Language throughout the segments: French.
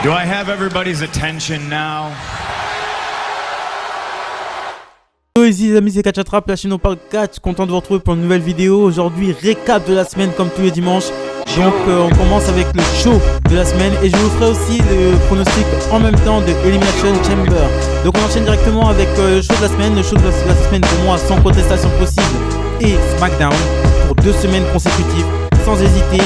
Do I have everybody's attention now? Hello les amis, c'est Catchatrap, la chaîne on parle catch, content de vous retrouver pour une nouvelle vidéo. Aujourd'hui, récap de la semaine comme tous les dimanches. Donc on commence avec le show de la semaine et je vous ferai aussi le pronostic en même temps de Elimination Chamber. Donc on enchaîne directement avec le show de la semaine. Le show de la semaine pour moi sans contestation possible et SmackDown pour 2 semaines consécutives sans hésiter.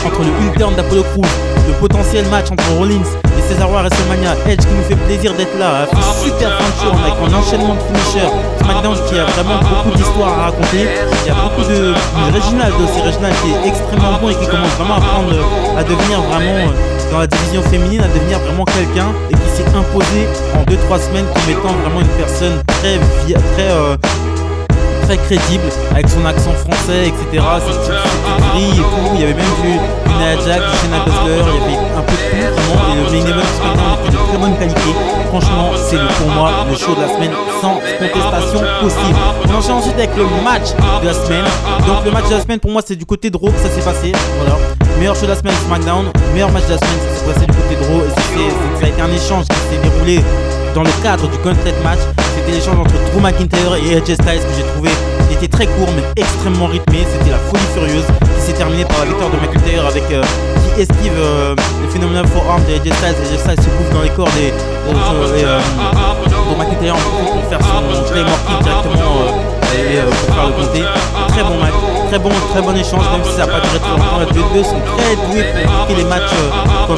Entre le Ultern d'Apollo Crews, le potentiel match entre Rollins et Cesaro à WrestleMania, Edge qui nous fait plaisir d'être là, a fait super fin de show avec un enchaînement de finishers, SmackDown qui a vraiment beaucoup d'histoires à raconter, il y a beaucoup de Reginald aussi, Reginald qui est extrêmement bon et qui commence vraiment à devenir vraiment dans la division féminine, à devenir vraiment quelqu'un et qui s'est imposé en 2-3 semaines comme étant vraiment une personne très crédible avec son accent français, etc. Ses petites grilles et tout. Il y avait même vu une Nia Jax, du Shayna Baszler, il y avait un peu de tout vraiment. Et le main event de SmackDown était de très bonne qualité. Franchement, c'est pour moi le show de la semaine sans contestation possible. On enchaîne ensuite avec le match de la semaine. Donc le match de la semaine pour moi c'est du côté de Raw que ça s'est passé. Voilà. Meilleur show de la semaine SmackDown, meilleur match de la semaine ça s'est passé du côté de Raw. Et ça a été un échange qui s'est déroulé dans le cadre du Gauntlet match. C'était l'échange entre Drew McIntyre et AJ Styles que j'ai trouvé. Il était très court mais extrêmement rythmé. C'était la folie furieuse qui s'est terminée par la victoire de McIntyre avec qui esquive le Phenomenal Forearm de AJ Styles. AJ Styles se bouffe dans les corps de McIntyre en profite pour faire son Claymore Kick directement pour faire le compter. Très bon match, très bon échange même si ça n'a pas duré très longtemps. Les deux sont très doués pour booker les matchs quand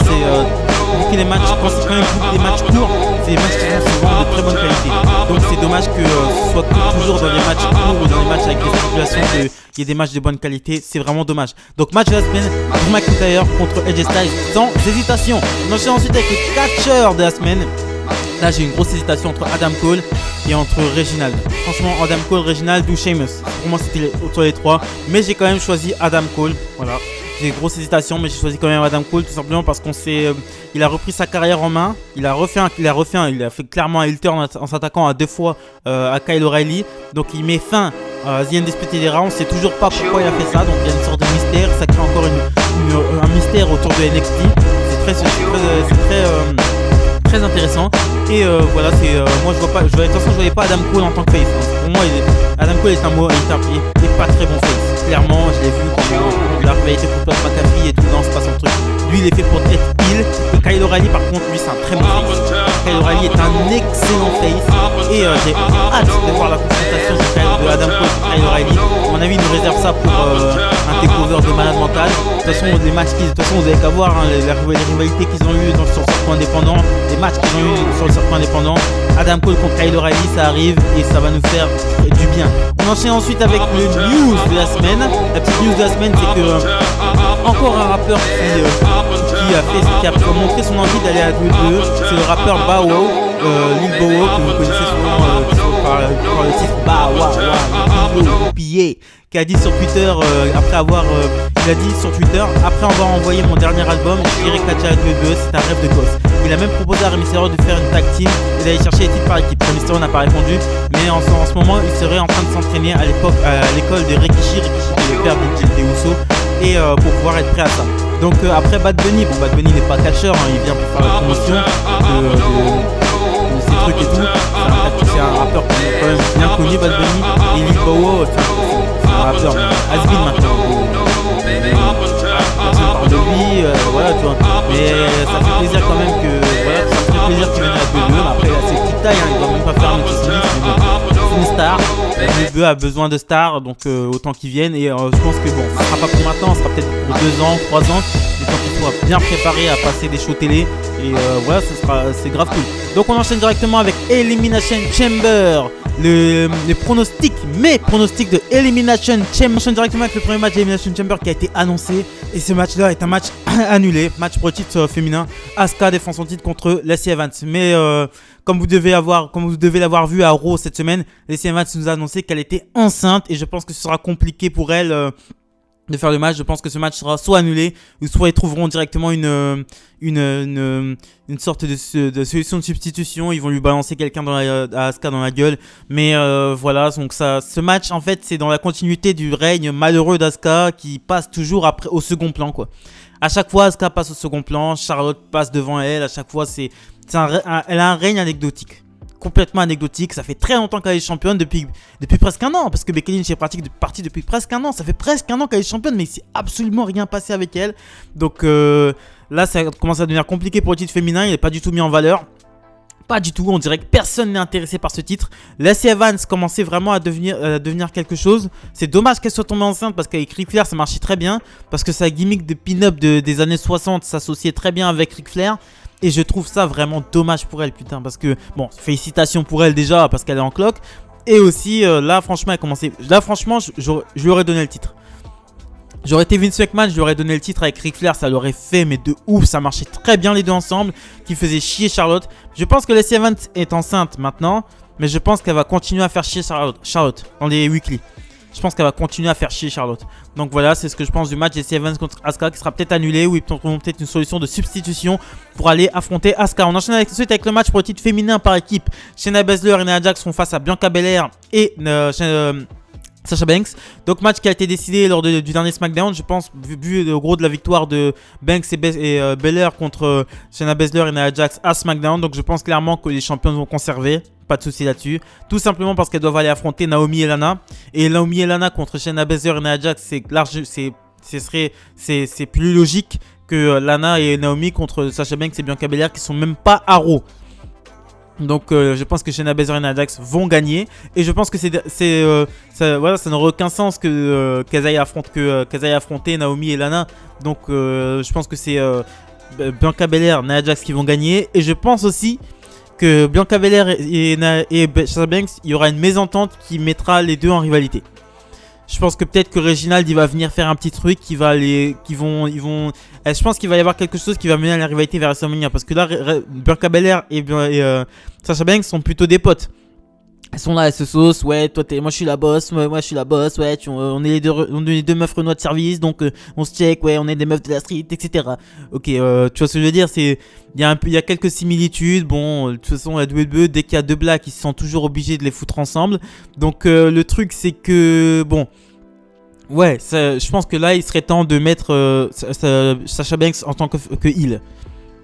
c'est quand même des matchs courts. C'est des matchs qui sont souvent de très bonne qualité. Donc c'est dommage que ce soit toujours dans les matchs courts ou dans les matchs avec des stipulations qu'il y ait des matchs de bonne qualité. C'est vraiment dommage. Donc match de la semaine, Drew McIntyre contre AJ Styles sans hésitation. On enchaîne ensuite avec le catcheur de la semaine. Là j'ai une grosse hésitation entre Adam Cole et entre Reginald. Franchement Adam Cole, Reginald ou Sheamus. Pour moi c'était autour des trois. Mais j'ai quand même choisi Adam Cole. Voilà. J'ai une grosse hésitation mais j'ai choisi quand même Adam Cole tout simplement parce il a repris sa carrière en main. Il a fait clairement un heel turn en s'attaquant à 2 fois à Kyle O'Reilly. Donc il met fin à The Undisputed Era. On ne sait toujours pas pourquoi il a fait ça. Donc il y a une sorte de mystère. Ça crée encore un mystère autour de NXT. C'est très intéressant. Et voilà, moi je voyais pas Adam Cole en tant que face. Pour moi, Adam Cole est il est pas très bon face. Clairement, je l'ai vu comment il a rivalité pour Todd McAfee et tout, non, c'est pas son truc. Lui, il est fait pour être heel. Et Kyle O'Reilly, par contre, lui, c'est un très bon face. Kyle O'Reilly est un excellent face. Et j'ai hâte de voir la confrontation de Adam Cole et Kyle O'Reilly. À mon avis, il nous réserve ça pour un takeover de malade mental. De toute façon, vous avez qu'à voir les rivalités qu'ils ont eues sur le circuit indépendant, les matchs qu'ils ont eu sur le circuit indépendant. Adam Cole contre Kyle O'Reilly, ça arrive et ça va nous faire du bien. On enchaîne ensuite avec le news de la semaine. La petite news de la semaine, c'est que encore un rappeur qui a montré son envie d'aller à la WWE, c'est le rappeur Bow Wow, Lil Bow Wow, que vous connaissez souvent par le titre Bow Wow, qui a dit sur Twitter, après avoir envoyé mon dernier album, j'irai catcher à la WWE, c'est un rêve de gosse. Il a même proposé à Rey Mysterio de faire une tag team et d'aller chercher les titres par équipe. Rey Mysterio n'a pas répondu, mais en ce moment, il serait en train de s'entraîner à l'école de Rikishi qui est le père des Usos, et pour pouvoir être prêt à ça. Donc après Bad Bunny n'est pas catcheur, hein, il vient pour faire la promotion de ces trucs et tout. C'est un rappeur quand même bien connu, Bad Bunny, et Lil Bow Wow, c'est un rappeur has-been maintenant. Personne parle de lui, voilà tu vois. Mais ça fait plaisir quand même qu'il vienne à la WWE. Après il a ses petites tailles, il doit même pas faire un métier mais bon, c'est une star. Le WWE a besoin de stars, donc autant qu'ils viennent. Et je pense que bon, ça sera pas pour maintenant, ça sera peut-être pour 2 ans, 3 ans. Mais quand il faudra bien préparer à passer des shows télé. Et voilà, c'est grave cool. Donc on enchaîne directement avec Elimination Chamber. Les pronostics de Elimination Chamber. On enchaîne directement avec le premier match d'Elimination Chamber qui a été annoncé. Et ce match-là est un match annulé. Match pour le titre féminin. Asuka défend son titre contre Lacey Evans. Mais comme vous devez l'avoir vu à Raw cette semaine, Lacey Evans nous a annoncé qu'elle était enceinte. Et je pense que ce sera compliqué pour elle de faire le match. Je pense que ce match sera soit annulé ou soit ils trouveront directement une sorte de solution de substitution. Ils vont lui balancer quelqu'un à Asuka dans la gueule. Mais voilà, donc ce match en fait c'est dans la continuité du règne malheureux d'Asuka qui passe toujours après au second plan quoi. À chaque fois, Asuka passe au second plan, Charlotte passe devant elle. À chaque fois, elle a un règne anecdotique. Complètement anecdotique. Ça fait très longtemps qu'elle est championne depuis presque un an. Parce que Becky Lynch est partie depuis presque un an. Ça fait presque un an qu'elle est championne, mais il s'est absolument rien passé avec elle. Donc là, ça commence à devenir compliqué pour le titre féminin. Il n'est pas du tout mis en valeur. Pas du tout, on dirait que personne n'est intéressé par ce titre. Lacey Evans commençait vraiment à devenir quelque chose. C'est dommage qu'elle soit tombée enceinte parce qu'avec Ric Flair ça marchait très bien. Parce que sa gimmick de pin-up des années 60 s'associait très bien avec Ric Flair. Et je trouve ça vraiment dommage pour elle, putain. Parce que, bon, félicitations pour elle déjà parce qu'elle est en cloque. Et aussi, là franchement, elle commençait. Là franchement, je lui aurais donné le titre. J'aurais été Vince McMahon, je lui aurais donné le titre avec Ric Flair, ça l'aurait fait, mais de ouf, ça marchait très bien les deux ensemble, qui faisait chier Charlotte. Je pense que Lacey Evans est enceinte maintenant, mais je pense qu'elle va continuer à faire chier Charlotte dans les weekly. Je pense qu'elle va continuer à faire chier Charlotte. Donc voilà, c'est ce que je pense du match Lacey Evans contre Asuka qui sera peut-être annulé ou ils trouveront peut-être une solution de substitution pour aller affronter Asuka. On enchaîne ensuite avec le match pour le titre féminin par équipe. Shayna Baszler et Nia Jax font face à Bianca Belair et Sasha Banks. Donc match qui a été décidé lors du dernier SmackDown, je pense, vu le gros de la victoire de Banks et Belair contre Shayna Baszler et Nia Jax à SmackDown. Donc je pense clairement que les champions vont conserver, pas de souci là-dessus. Tout simplement parce qu'elles doivent aller affronter Naomi et Lana. Et Naomi et Lana contre Shayna Baszler et Nia Jax, c'est plus logique que Lana et Naomi contre Sasha Banks et Bianca Belair qui sont même pas à Raw. Donc je pense que Shayna Baszler et Nia Jax vont gagner. Et je pense que voilà, ça n'aurait aucun sens qu'elles aillent affronter Naomi et Lana. Donc je pense que c'est Bianca Belair, Nia Jax qui vont gagner. Et je pense aussi que Bianca Belair et Sasha Banks, il y aura une mésentente qui mettra les deux en rivalité. Je pense que peut-être que Reginald il va venir faire un petit truc je pense qu'il va y avoir quelque chose qui va mener à la rivalité vers WrestleMania. Parce que là, Bianca Belair et Sasha Banks sont plutôt des potes. Elles sont là, elles se saucent, ouais, moi je suis la boss, moi je suis la boss, ouais, on est les deux meufs Renoir de service, donc on se check, ouais, on est des meufs de la street, etc. Ok, tu vois ce que je veux dire, il y a quelques similitudes, bon, de toute façon la WWE, dès qu'il y a deux blacks, ils se sentent toujours obligés de les foutre ensemble. Donc le truc c'est que, bon, ouais, je pense que là il serait temps de mettre Sasha Banks en tant que heel.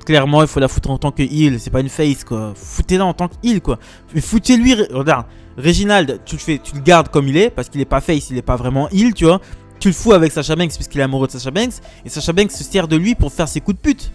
Clairement, il faut la foutre en tant que heel, c'est pas une face quoi. Foutez-la en tant que heel quoi. Foutez-lui, regarde, Reginald, tu le gardes comme il est, parce qu'il est pas face, il est pas vraiment heel, tu vois. Tu le fous avec Sasha Banks, puisqu'il est amoureux de Sasha Banks, et Sasha Banks se sert de lui pour faire ses coups de pute.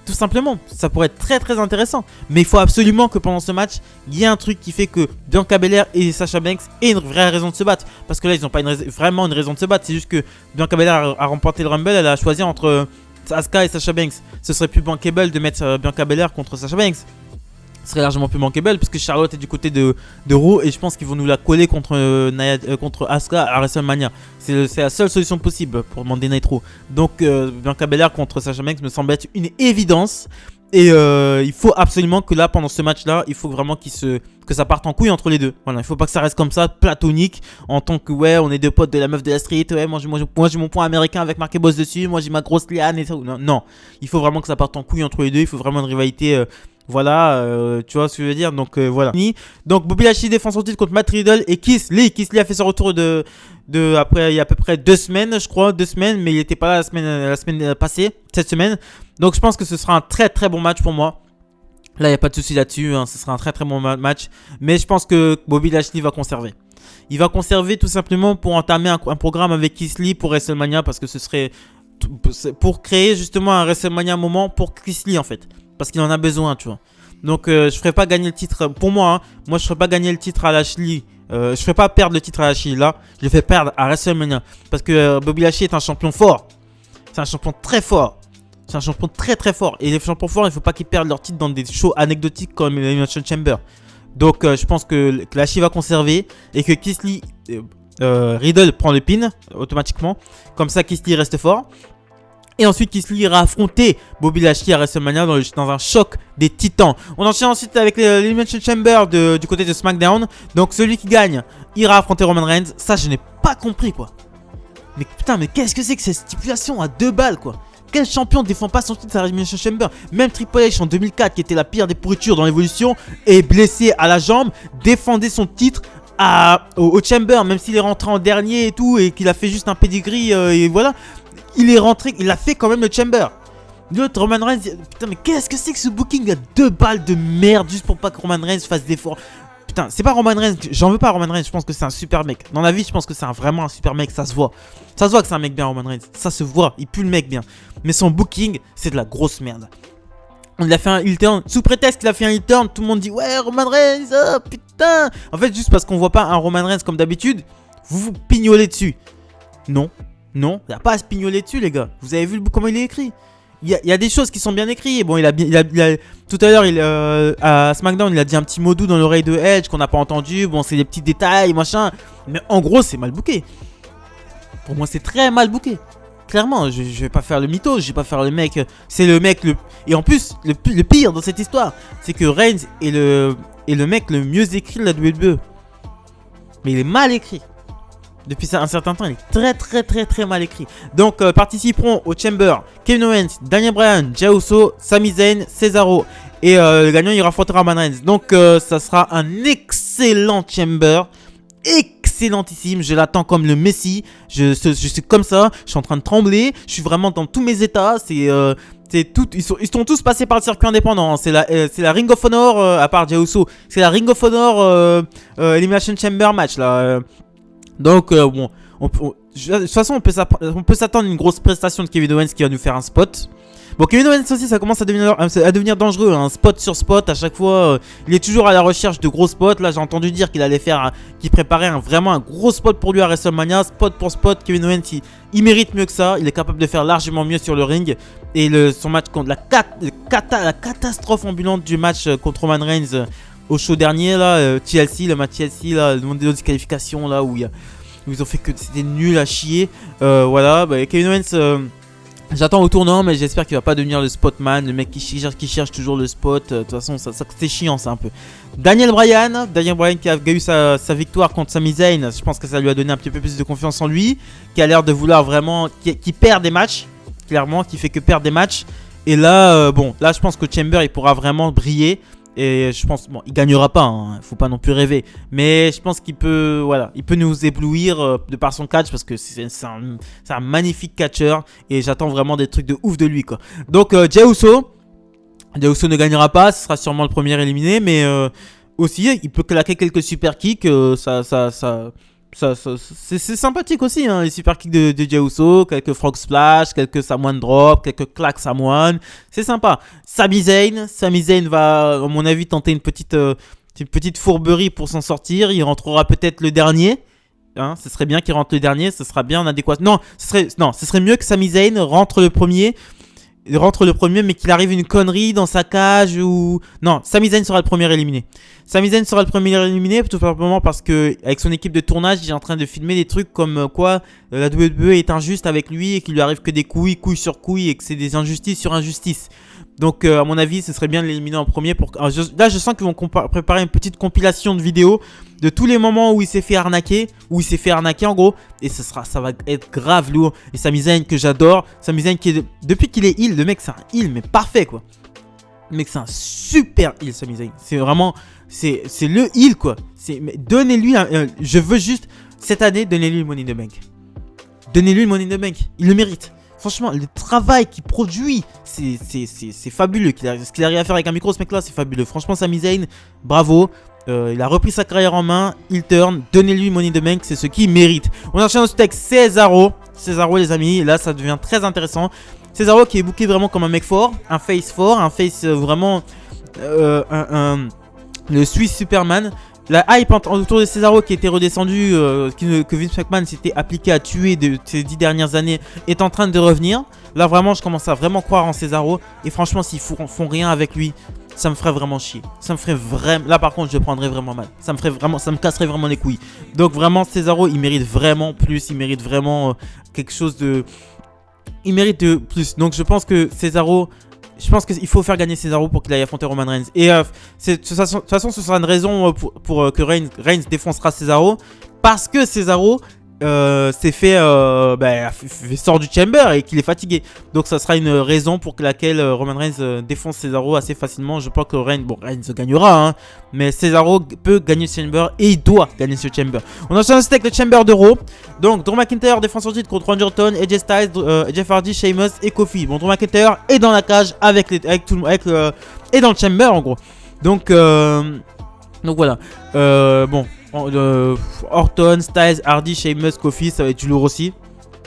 Tout simplement, ça pourrait être très très intéressant. Mais il faut absolument que pendant ce match, il y ait un truc qui fait que Bianca Belair et Sasha Banks aient une vraie raison de se battre. Parce que là, ils n'ont pas vraiment une raison de se battre, c'est juste que Bianca Belair a remporté le Rumble, elle a choisi entre Asuka et Sasha Banks. Ce serait plus bankable de mettre Bianca Belair contre Sasha Banks. Ce serait largement plus bankable puisque Charlotte est du côté de Raw et je pense qu'ils vont nous la coller contre Asuka à WrestleMania. C'est la seule solution possible pour Monday Night Raw. Donc Bianca Belair contre Sasha Banks me semble être une évidence. Et il faut absolument que là, pendant ce match-là, il faut vraiment que ça parte en couille entre les deux. Voilà, il faut pas que ça reste comme ça, platonique, en tant que ouais, on est deux potes de la meuf de la street, ouais, moi j'ai mon point américain avec marqué boss dessus, moi j'ai ma grosse liane et ça. Non, il faut vraiment que ça parte en couille entre les deux, il faut vraiment une rivalité. Voilà, tu vois ce que je veux dire. Donc voilà. Donc Bobby Lashley défend son titre contre Matt Riddle et Keith Lee. Keith Lee a fait son retour après il y a à peu près 2 semaines, je crois, 2 semaines, mais il n'était pas là la semaine passée, cette semaine. Donc je pense que ce sera un très très bon match pour moi. Là il n'y a pas de souci là-dessus, hein, ce sera un très très bon match. Mais je pense que Bobby Lashley va conserver. Il va conserver tout simplement pour entamer un programme avec Keith Lee pour WrestleMania, parce que ce serait pour créer justement un WrestleMania moment pour Keith Lee en fait. Parce qu'il en a besoin, tu vois. Donc je ferai pas gagner le titre. Pour moi, moi je ferai pas gagner le titre à Lashley. Je ferai pas perdre le titre à Lashley là. Je le fais perdre à WrestleMania. Parce que Bobby Lashley est un champion fort. C'est un champion très fort. C'est un champion très très fort. Et les champions forts, il faut pas qu'ils perdent leur titre dans des shows anecdotiques comme l'Elimination Chamber. Donc je pense que Lashley va conserver. Et que Keith Lee, Riddle prend le pin automatiquement. Comme ça Keith Lee reste fort. Et ensuite Keith Lee ira affronter Bobby Lashley à WrestleMania dans un choc des titans. On enchaîne ensuite avec l'Elimination Chamber du côté de SmackDown. Donc celui qui gagne ira affronter Roman Reigns. Ça je n'ai pas compris quoi. Mais putain, mais qu'est-ce que c'est que cette stipulation à 2 balles quoi? Quel champion défend pas son titre à l'Elimination Chamber? Même Triple H en 2004, qui était la pire des pourritures dans l'évolution, est blessé à la jambe, défendait son titre au Chamber, même s'il est rentré en dernier et tout, et qu'il a fait juste un pedigree et voilà. il est rentré, il a fait quand même le chamber. L'autre, Roman Reigns, putain, mais qu'est-ce que c'est que ce booking? Il y a 2 balles de merde juste pour pas que Roman Reigns fasse d'efforts. Putain, c'est pas Roman Reigns, j'en veux pas à Roman Reigns, je pense que c'est un super mec. Dans la vie, je pense que c'est vraiment un super mec, ça se voit. Ça se voit que c'est un mec bien, Roman Reigns. Ça se voit, il pue le mec bien. Mais son booking, c'est de la grosse merde. On a fait un heel turn, sous prétexte qu'il a fait un heel turn, tout le monde dit ouais, Roman Reigns, oh putain. En fait, juste parce qu'on voit pas un Roman Reigns comme d'habitude, vous vous pignolez dessus. Non, non, il n'y a pas à se pignoler dessus, les gars. Vous avez vu comment il est écrit? Il y a des choses qui sont bien écrites. Bon, tout à l'heure, à SmackDown, il a dit un petit mot doux dans l'oreille de Edge qu'on n'a pas entendu. Bon, c'est des petits détails, machin. Mais en gros, c'est mal booké. Pour moi, c'est très mal booké. Clairement, je vais pas faire le mytho, je vais pas faire le mec. C'est le mec le. Et en plus, le pire dans cette histoire, c'est que Reigns est le mec le mieux écrit de la WWE. Mais il est mal écrit. Depuis un certain temps, il est très mal écrit. Donc, participeront au Chamber Kevin Owens, Daniel Bryan, Jey Uso, Sami Zayn, Cesaro. Et le gagnant, il affrontera Roman Reigns. Donc, ça sera un excellent Chamber. Excellentissime. Je l'attends comme le Messi. Je suis comme ça. Je suis en train de trembler. Je suis vraiment dans tous mes états. Ils sont tous passés par le circuit indépendant. C'est la Ring of Honor, à part Jey Uso. C'est la Ring of Honor Elimination Chamber match, là. Donc, bon, de toute façon, on peut s'attendre à une grosse prestation de Kevin Owens qui va nous faire un spot. Bon, Kevin Owens aussi, ça commence à devenir dangereux, hein, spot sur spot. À chaque fois, il est toujours à la recherche de gros spots. Là, j'ai entendu dire qu'il préparait vraiment un gros spot pour lui à WrestleMania. Spot pour spot, Kevin Owens, il mérite mieux que ça. Il est capable de faire largement mieux sur le ring. Et son match contre la catastrophe ambulante du match contre Roman Reigns au show dernier, là, le match TLC, là, le monde de disqualification, là, où ils ont fait que c'était nul à chier. Voilà, bah, Kevin Owens, j'attends au tournant, mais j'espère qu'il va pas devenir le spotman, le mec qui cherche toujours le spot. De toute façon, ça c'est chiant, ça un peu. Daniel Bryan qui a eu sa victoire contre Sami Zayn, je pense que ça lui a donné un petit peu plus de confiance en lui, qui a l'air de vouloir vraiment, qui perd des matchs, clairement, qui fait que perdre des matchs. Et là, bon, là, je pense que Chamber, il pourra vraiment briller. Et je pense, bon, il gagnera pas, hein, faut pas non plus rêver. Mais je pense qu'il peut, voilà, il peut nous éblouir de par son catch, parce que c'est un magnifique catcheur. Et j'attends vraiment des trucs de ouf de lui, quoi. Donc, Jey Uso ne gagnera pas, ce sera sûrement le premier éliminé. Mais aussi, il peut claquer quelques super kicks. C'est sympathique aussi, hein, les super kicks de Jey Uso, quelques frog splash, quelques Samoan drop, quelques claques Samoan, c'est sympa. Sami Zayn va, à mon avis, tenter une petite fourberie pour s'en sortir. Il rentrera peut-être le dernier, hein, ce serait bien qu'il rentre le dernier, ce sera bien en adéquation. Non, ce serait mieux que Sami Zayn rentre le premier, mais qu'il arrive une connerie dans sa cage ou... Non, Sami Zayn sera le premier éliminé. Sami Zayn sera le premier éliminé tout simplement parce que avec son équipe de tournage, il est en train de filmer des trucs comme quoi la WWE est injuste avec lui et qu'il lui arrive que des couilles sur couilles et que c'est des injustices sur injustices. Donc à mon avis, ce serait bien de l'éliminer en premier. Là, je sens qu'ils vont préparer une petite compilation de vidéos de tous les moments où il s'est fait arnaquer, en gros. Et ça va être grave lourd. Et Sami Zayn que j'adore, Sami Zayn depuis qu'il est heel, le mec c'est un heel mais parfait, quoi. Le mec c'est un super heel, Sami Zayn. C'est vraiment, c'est le heel, quoi. Donnez-lui je veux juste cette année, donnez-lui le Money in the Bank. Donnez-lui le Money in the Bank, il le mérite. Franchement, le travail qu'il produit, c'est fabuleux. Ce qu'il arrive à faire avec un micro, ce mec-là, c'est fabuleux. Franchement, Sami Zayn, bravo. Il a repris sa carrière en main. Il turn. Donnez-lui Money in the Bank, c'est ce qu'il mérite. On enchaîne ensuite avec Cesaro. Cesaro, les amis. Et là, ça devient très intéressant. Cesaro qui est booké vraiment comme un mec fort. Un face vraiment. Le Swiss Superman. La hype autour de Cesaro qui était redescendu, que Vince McMahon s'était appliqué à tuer de ces 10 dernières années, est en train de revenir. Là vraiment je commence à vraiment croire en Cesaro. Et franchement s'ils font rien avec lui, ça me ferait vraiment chier. Ça me ferait vraiment... Là par contre je le prendrais vraiment mal. Ça me casserait vraiment les couilles. Donc vraiment Cesaro il mérite vraiment plus. Il mérite vraiment quelque chose de... Il mérite de plus. Donc je pense que Cesaro... Je pense qu'il faut faire gagner Cesaro pour qu'il aille affronter Roman Reigns. Et de toute façon, ce sera une raison pour que Reigns défoncera Cesaro. Parce que Cesaro, s'est fait sort du chamber et qu'il est fatigué. Donc ça sera une raison pour laquelle Roman Reigns défonce Cesaro assez facilement. Je pense que Reigns gagnera, hein, mais Cesaro peut gagner ce chamber et il doit gagner ce chamber. On enchaîne avec le chamber de Raw. Donc Drew McIntyre défend son titre contre Randy Orton, AJ Styles, Jeff Hardy, Sheamus et Kofi. Bon, Drew McIntyre est dans la cage avec tout le monde, et dans le chamber en gros. Donc voilà. Orton, Styles, Hardy, Sheamus, Kofi, ça va être du lourd aussi.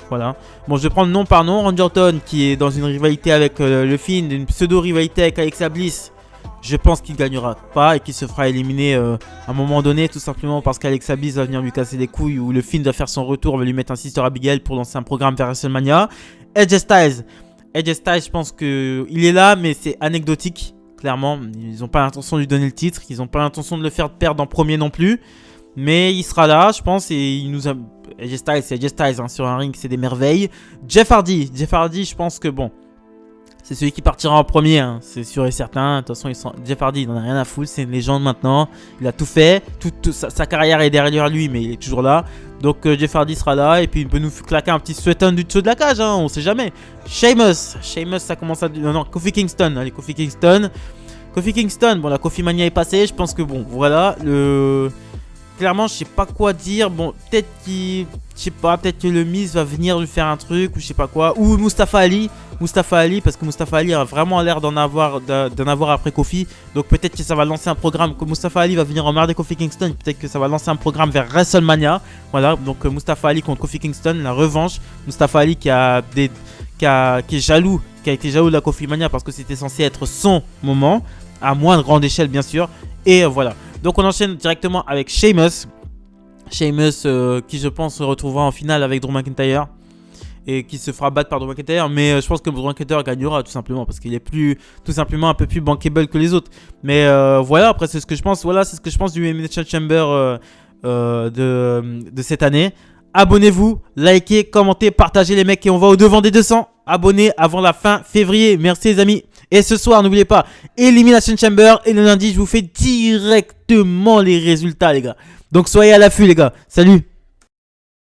Voilà. Bon, je vais prendre nom par nom. Randy Orton qui est dans une rivalité avec le Fiend, une pseudo-rivalité avec Alexa Bliss. Je pense qu'il gagnera pas et qu'il se fera éliminer à un moment donné, tout simplement parce qu'Alexa Bliss va venir lui casser les couilles ou le Fiend va faire son retour, va lui mettre un Sister Abigail pour lancer un programme vers WrestleMania. AJ Styles, je pense qu'il est là, mais c'est anecdotique. Clairement, ils n'ont pas l'intention de lui donner le titre, ils n'ont pas l'intention de le faire perdre en premier non plus. Mais il sera là, je pense, et il nous a... AJ Styles, c'est AJ Styles, hein, sur un ring, c'est des merveilles. Jeff Hardy, je pense que bon, c'est celui qui partira en premier, hein, c'est sûr et certain. De toute façon, Jeff Hardy, il n'en a rien à foutre, c'est une légende maintenant. Il a tout fait, sa carrière est derrière lui, mais il est toujours là. Donc Jeff Hardy sera là, et puis il peut nous claquer un petit sweat-on du dessous de la cage, hein, on sait jamais. Sheamus, ça commence à... Non, Kofi Kingston, allez, Kofi Kingston, bon, la Kofi Mania est passée, je pense que bon, voilà, clairement, je sais pas quoi dire. Bon, peut-être que le Miz va venir lui faire un truc ou je sais pas quoi. Ou Mustafa Ali, parce que Mustafa Ali a vraiment l'air d'en avoir après Kofi. Donc peut-être que ça va lancer un programme. Que Mustafa Ali va venir emmerder Kofi Kingston. Peut-être que ça va lancer un programme vers WrestleMania. Voilà, donc Mustafa Ali contre Kofi Kingston, la revanche. Mustafa Ali qui est jaloux, qui a été jaloux de la Kofi Mania parce que c'était censé être son moment, à moins de grande échelle bien sûr. Et voilà. Donc on enchaîne directement avec Sheamus. Qui je pense se retrouvera en finale avec Drew McIntyre. Et qui se fera battre par Drew McIntyre. Mais je pense que Drew McIntyre gagnera tout simplement. Parce qu'il est tout simplement un peu plus bankable que les autres. Mais voilà, après c'est ce que je pense. Voilà, c'est ce que je pense du Elimination Chamber de cette année. Abonnez-vous, likez, commentez, partagez les mecs et on va au devant des 200 abonnés avant la fin février. Merci les amis. Et ce soir, n'oubliez pas, Elimination Chamber. Et le lundi, je vous fais directement les résultats les gars. Donc soyez à l'affût les gars. Salut.